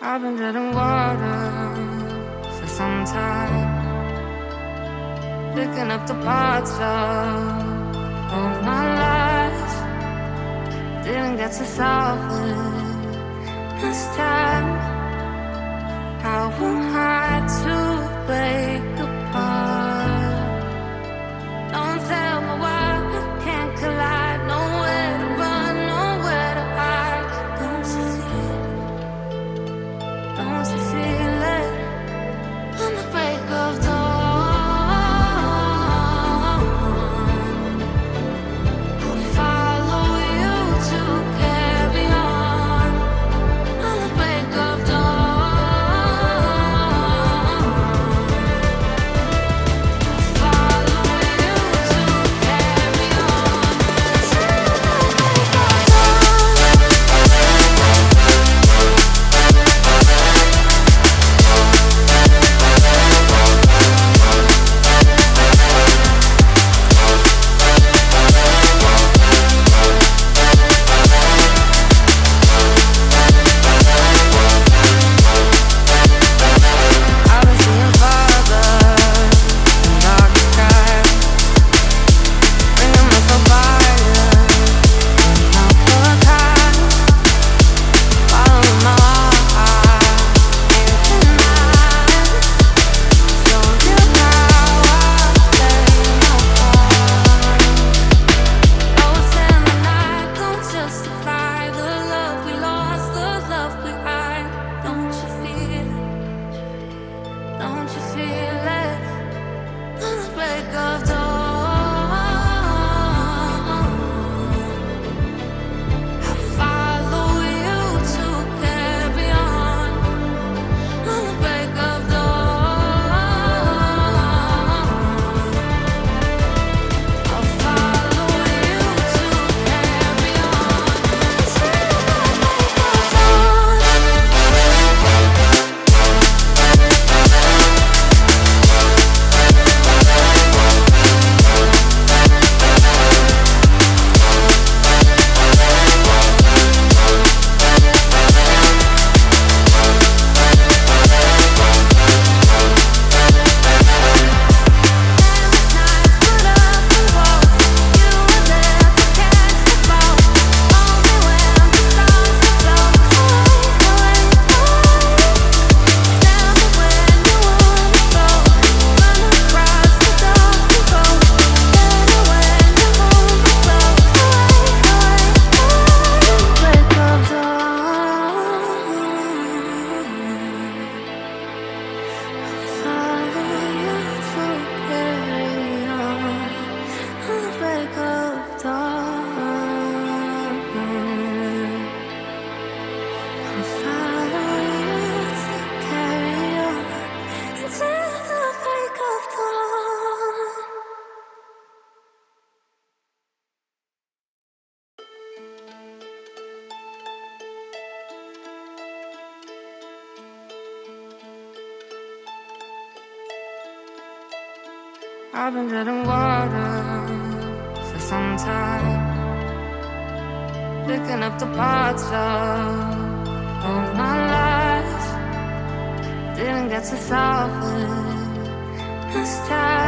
I've been treading water for some time, picking up the parts of all my lies. Didn't get to solve it this time. How am I to break apart? Don't tell me why we can't collide. Nowhere to run, nowhere to hide. Don't you feel it? Don't you feel it? On the break of dawn, I'll follow you to carry on. On the break of dawn, I'll follow you to carry on. Till the break of I was seeing father in dark skies, bringing me for fire, not for a kind. Following my heart, in the night, show you how I play my part. Ghosts in the night don't justify the love we lost, the love we hide. Don't you feel it? Don't you feel it? On the break of dawn, I'll follow you to carry on. On the break of dawn, I'll follow you to carry on. Till the break of dawn. I've been treading water for some time, picking up the parts of all my lies. Didn't get to solve it this time.